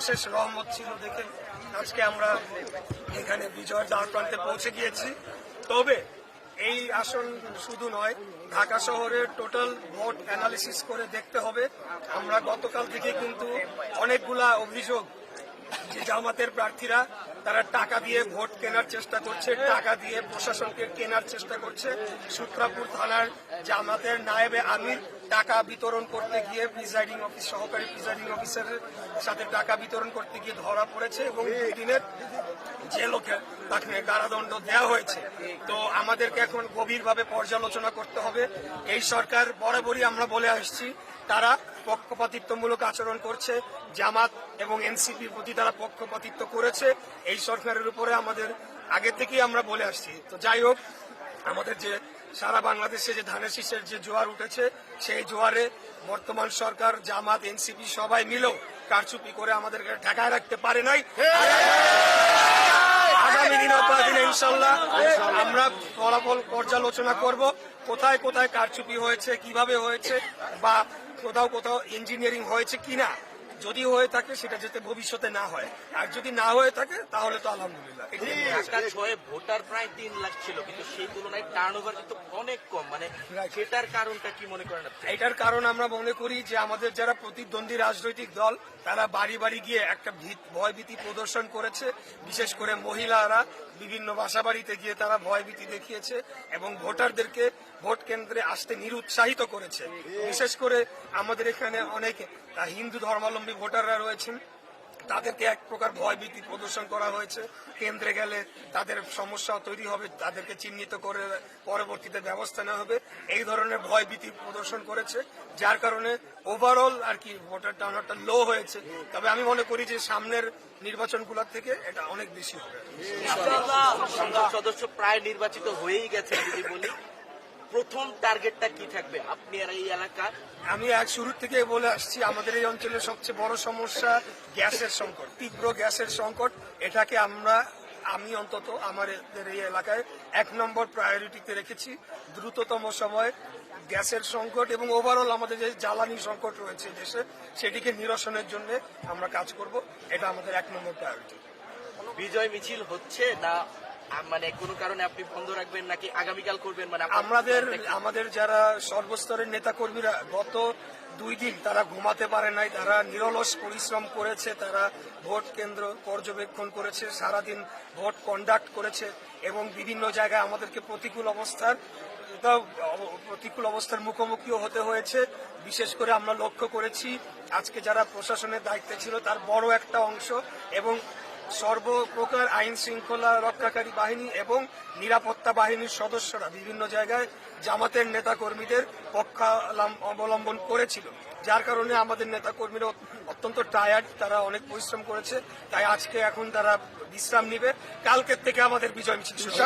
অশেষ রহমত ছিল দেখে আজকে আমরা এখানে বিজয়ের দ্বার প্রান্তে পৌঁছে গিয়েছি। তবে এই আসন শুধু নয়, ঢাকা শহরের টোটাল ভোট অ্যানালিসিস করে দেখতে হবে। আমরা গতকাল থেকে কিন্তু অনেকগুলা অভিযোগ যে জামাতের প্রার্থীরা তারা টাকা দিয়ে ভোট কেনার চেষ্টা করছে, টাকা দিয়ে প্রশাসনকে কেনার চেষ্টা করছে। সূত্রাপুর থানার জামাতের নায়েবে আমির টাকা বিতরণ করতে গিয়ে সহকারী প্রিজাইডিং অফিসারের সাথে টাকা বিতরণ করতে গিয়ে ধরা পড়েছে এবং 2 দিনের জেলকে তাকে কারাদণ্ড দেওয়া হয়েছে। তো আমাদেরকে এখন গভীরভাবে পর্যালোচনা করতে হবে। এই সরকার বরাবরই আমরা বলে আসছি তারা পক্ষপাতিত্বমূলক আচরণ করছে, জামাত এবং এনসিপির প্রতি তারা পক্ষপাতিত্ব করেছে। এই সরকারের উপরে আমাদের আগে থেকেই আমরা বলে আসছি। তো যাই হোক, আমাদের যে সারা বাংলাদেশে যে ধানের শীষের যে জোয়ার উঠেছে, সেই জোয়ারে বর্তমান সরকার, জামাত, এনসিপি সবাই মিলেও কারচুপি করে আমাদেরকে ঠেকায় রাখতে পারে নাই। আগামী দিনে ইনশাল্লাহ আমরা ফলাফল পর্যালোচনা করব, কোথায় কোথায় কারচুপি হয়েছে, কিভাবে হয়েছে, বা কোথাও ইঞ্জিনিয়ারিং হয়েছে কিনা। যদি হয়ে থাকে সেটা যাতে ভবিষ্যতে না হয়, আর যদি না হয়ে থাকে তাহলে তো আলহামদুলিল্লাহ। ভোটার প্রায় 3 লাখ ছিল, কিন্তু সেই তুলনায় টার্নওভার কিন্তু অনেক কম। মানে সেটার কারণটা কি মনে করেন? এটার কারণ আমরা মনে করি যে আমাদের যারা প্রতিদ্বন্দ্বী রাজনৈতিক দল তারা বাড়ি বাড়ি গিয়ে একটা ভয়ভীতি প্রদর্শন করেছে। বিশেষ করে মহিলারা বিভিন্ন বাসাবাড়িতে গিয়ে তারা ভয়ভীতি দেখিয়েছে এবং ভোটারদেরকে ভোট কেন্দ্রে আসতে নিরুৎসাহিত করেছে। বিশেষ করে আমাদের এখানে অনেক হিন্দু ধর্মাবলম্বী ভোটাররা রয়েছেন, তাদেরকে এক প্রকার ভয়ভীতি প্রদর্শন করা হয়েছে। কেন্দ্রে গেলে তাদের সমস্যা তৈরি হবে, তাদেরকে চিহ্নিত করে পরবর্তীতে ব্যবস্থা নেওয়া হবে, এই ধরনের ভয়ভীতি প্রদর্শন করেছে, যার কারণে ওভারঅল আর কি ভোটার টার্নআউটটা লো হয়েছে। তবে আমি মনে করি যে সামনের নির্বাচনগুলোর থেকে এটা অনেক বেশি হবে। সংসদ সদস্য প্রায় নির্বাচিত হয়েই গেছে। যদি বলি প্রথম টার্গেটটা কি থাকবে আপনি আর এই এলাকার? আমি এক শুরু থেকে বলে আসছি, আমাদের এই অঞ্চলের সবচেয়ে বড় সমস্যা গ্যাসের সংকট, তীব্র গ্যাসের সংকট। এটাকে আমি অন্তত আমাদের এই এলাকায় 1 নম্বর প্রায়োরিটিতে রেখেছি। দ্রুততম সময়ে গ্যাসের সংকট এবং ওভারঅল আমাদের যে জ্বালানি সংকট রয়েছে দেশে, সেটিকে নিরসনের জন্য আমরা কাজ করব। এটা আমাদের 1 নম্বর প্রায়োরিটি। বিজয় মিছিল হচ্ছে না, মানে কোনো কারণে আপনি বন্ধ রাখবেন নাকি আগামীকাল করবেন? মানে আমাদের যারা সর্বস্তরের নেতা কর্মীরা গত 2 দিন তারা ঘুমাতে পারে নাই, তারা নিরলস পরিশ্রম করেছে, তারা ভোট কেন্দ্র পর্যবেক্ষণ করেছে, সারাদিন ভোট কন্ডাক্ট করেছে এবং বিভিন্ন জায়গায় আমাদেরকে প্রতিকূল অবস্থার মুখোমুখিও হতে হয়েছে। বিশেষ করে আমরা লক্ষ্য করেছি আজকে যারা প্রশাসনের দায়িত্বে ছিল তার বড় একটা অংশ এবং সর্বপ্রকার আইন শৃঙ্খলা রক্ষাকারী বাহিনী এবং নিরাপত্তা বাহিনীর সদস্যরা বিভিন্ন জায়গায় জামাতের নেতাকর্মীদের অবলম্বন করেছিল, যার কারণে আমাদের নেতাকর্মীরা অত্যন্ত টায়ার্ড, তারা অনেক পরিশ্রম করেছে। তাই আজকে এখন তারা বিশ্রাম নিবে, কালকের থেকে আমাদের বিজয় মিছিল শুরু হবে।